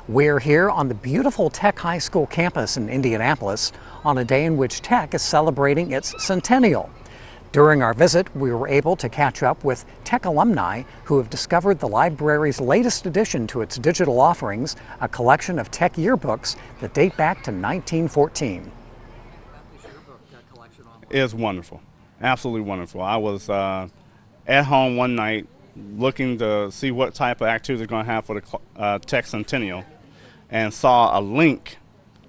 We're here on the beautiful Tech High School campus in Indianapolis on a day in which Tech is celebrating its centennial. During our visit, we were able to catch up with Tech alumni who have discovered the library's latest addition to its digital offerings, a collection of Tech yearbooks that date back to 1914. It's wonderful, absolutely wonderful. I was at home one night looking to see what type of activities they're going to have for the Tech Centennial, and saw a link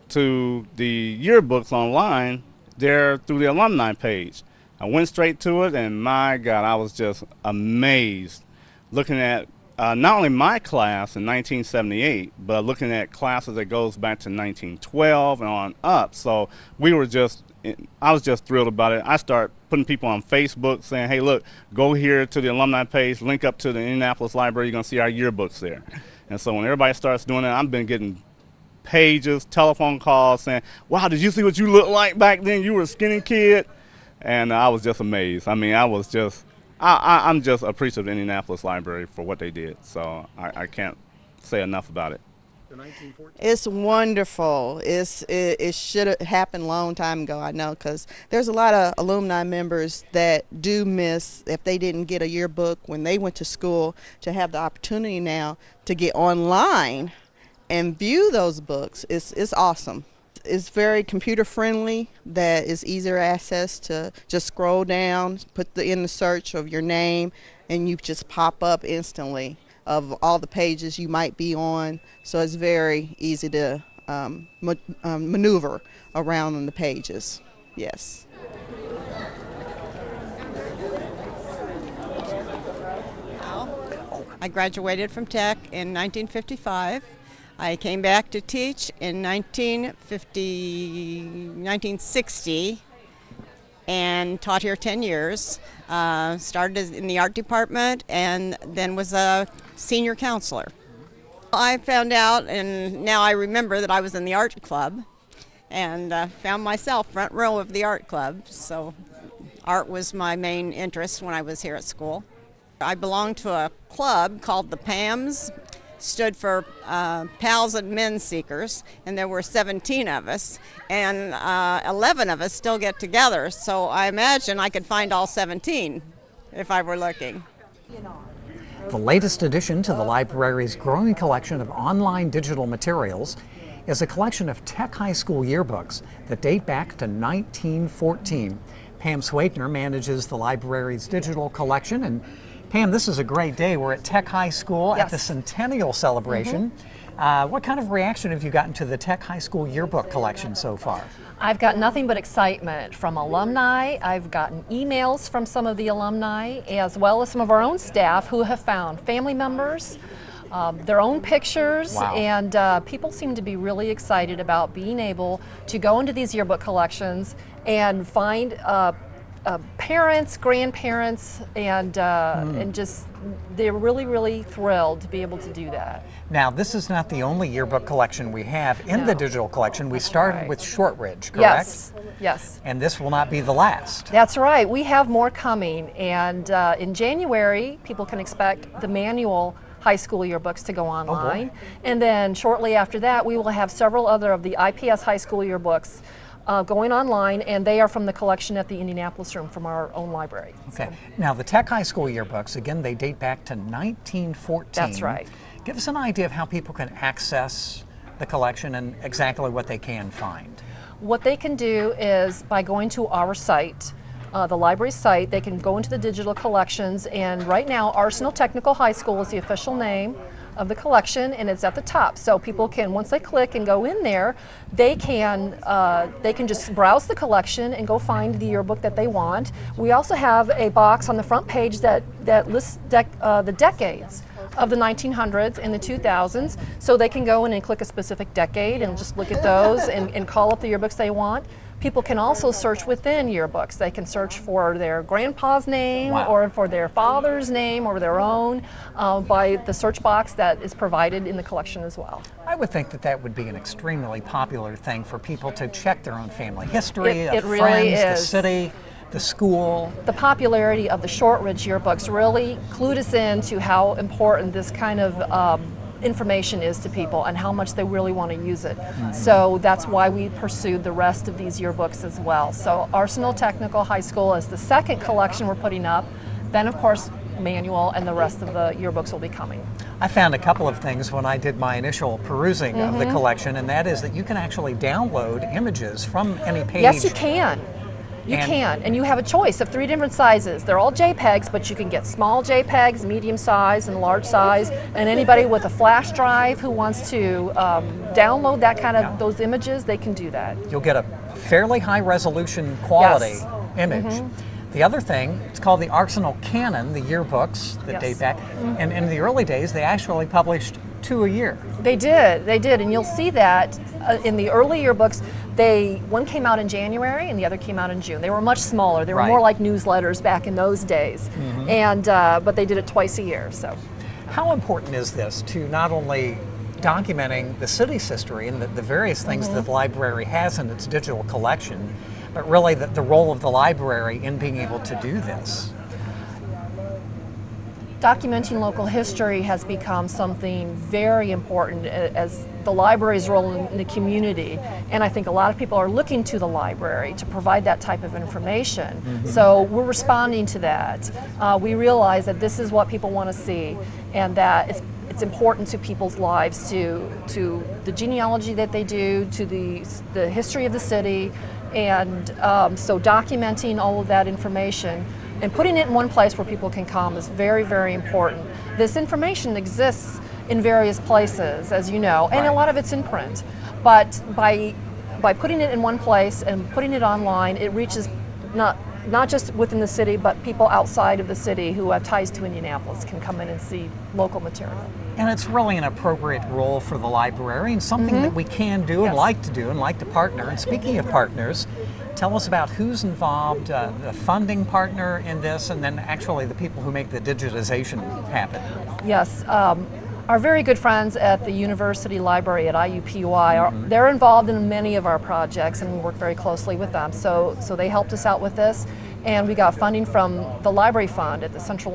to the yearbooks online there through the alumni page. I went straight to it, and my God, I was just amazed looking at not only my class in 1978, but looking at classes that goes back to 1912 and on up. So I was just thrilled about it. I started putting people on Facebook saying, hey, look, go here to the alumni page, link up to the Indianapolis Library, you're going to see our yearbooks there. And so when everybody starts doing that, I've been getting pages, telephone calls saying, wow, did you see what you looked like back then? You were a skinny kid. And I was just amazed. I mean, I'm just appreciative of the Indianapolis Library for what they did. So I can't say enough about it. It's wonderful. It should have happened a long time ago, I know, because there's a lot of alumni members that do miss, if they didn't get a yearbook when they went to school, to have the opportunity now to get online and view those books. It's awesome. It's very computer friendly, that is easier access to just scroll down, put in the search of your name, and you just pop up instantly of all the pages you might be on. So it's very easy to maneuver around on the pages. Yes. I graduated from Tech in 1955. I came back to teach in 1960 and taught here 10 years. Started in the art department and then was a senior counselor. I found out, and now I remember, that I was in the art club, and found myself front row of the art club. So art was my main interest when I was here at school. I belonged to a club called the PAMS. Stood for Pals and Men Seekers, and there were 17 of us, and 11 of us still get together, so I imagine I could find all 17 if I were looking. The latest addition to the library's growing collection of online digital materials is a collection of Tech High School yearbooks that date back to 1914. Pam Swaitner manages the library's digital collection, and Pam, this is a great day. We're at Tech High School at the Centennial Celebration. What kind of reaction have you gotten to the Tech High School yearbook collection so far? I've got nothing but excitement from alumni. I've gotten emails from some of the alumni, as well as some of our own staff who have found family members, their own pictures. Wow. And people seem to be really excited about being able to go into these yearbook collections and find parents, grandparents, and just they're really thrilled to be able to do that. Now, this is not the only yearbook collection we have in the digital collection. We started with Shortridge, correct? Yes, yes. And this will not be the last. That's right. We have more coming, and in January, people can expect the manual high school yearbooks to go online. Oh, and then shortly after that, we will have several other of the IPS high school yearbooks going online, and they are from the collection at the Indianapolis room from our own library. Okay. So. Now, the Tech High School yearbooks, again, they date back to 1914. That's right. Give us an idea of how people can access the collection and exactly what they can find. What they can do is, by going to our site, the library site, they can go into the digital collections, and right now Arsenal Technical High School is the official name of the collection, and it's at the top. So people can, once they click and go in there, they can just browse the collection and go find the yearbook that they want. We also have a box on the front page that lists the decades of the 1900s and the 2000s, so they can go in and click a specific decade and just look at those and call up the yearbooks they want. People can also search within yearbooks. They can search for their grandpa's name or for their father's name or their own by the search box that is provided in the collection as well. I would think that that would be an extremely popular thing for people to check their own family history, it really friends, is. the city, the school. The popularity of the Shortridge yearbooks really clued us in to how important this kind of information is to people and how much they really want to use it. So that's why we pursued the rest of these yearbooks as well. So Arsenal Technical High School is the second collection we're putting up. Then of course Manual and the rest of the yearbooks will be coming. I found a couple of things when I did my initial perusing of the collection, and that is that you can actually download images from any page. Yes, you can. You can, and you have a choice of 3 different sizes. They're all JPEGs, but you can get small JPEGs, medium size, and large size. And anybody with a flash drive who wants to download that kind of those images, they can do that. You'll get a fairly high resolution quality Yes. image. The other thing, it's called the Arsenal Canon, the yearbooks that Yes. date back. And in the early days, they actually published 2 a year. They did, and you'll see that in the early yearbooks. One came out in January and the other came out in June. They were much smaller. They were Right. more like newsletters back in those days, and but they did it twice a year. So How important is this to not only documenting the city's history and the various things that the library has in its digital collection, but really the role of the library in being able to do this? documenting local history has become something very important as the library's role in the community, and I think a lot of people are looking to the library to provide that type of information. So we're responding to that. We realize that this is what people want to see, and that it's important to people's lives, to the genealogy that they do, to the history of the city, and so documenting all of that information and putting it in one place where people can come is very, very important. This information exists in various places, as you know, and a lot of it's in print. But by putting it in one place and putting it online, it reaches not just within the city, but people outside of the city who have ties to Indianapolis can come in and see local material. And it's really an appropriate role for the library and something that we can do and Yes. like to do and like to partner. And speaking of partners, tell us about who's involved, the funding partner in this, and then actually the people who make the digitization happen. Yes, our very good friends at the University Library at IUPUI, they're involved in many of our projects, and we work very closely with them. So they helped us out with this, and we got funding from the Library Fund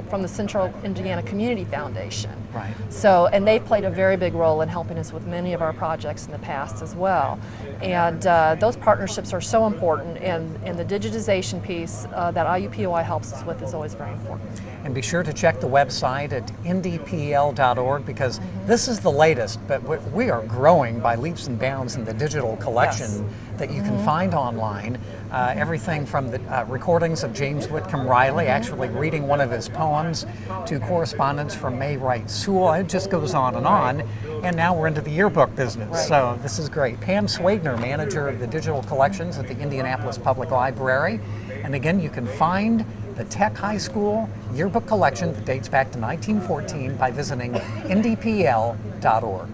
from the Central Indiana Community Foundation. Right. So, and they've played a very big role in helping us with many of our projects in the past as well. And those partnerships are so important, and the digitization piece that IUPUI helps us with is always very important. And be sure to check the website at ndpl.org because this is the latest, but we are growing by leaps and bounds in the digital collection that you can find online. Everything from the recordings of James Whitcomb Riley, actually reading one of his poems, to correspondence from May Wright Sewell. It just goes on. And now we're into the yearbook business. Right. So this is great. Pam Swadner, manager of the digital collections at the Indianapolis Public Library. And again, you can find the Tech High School yearbook collection that dates back to 1914 by visiting ndpl.org.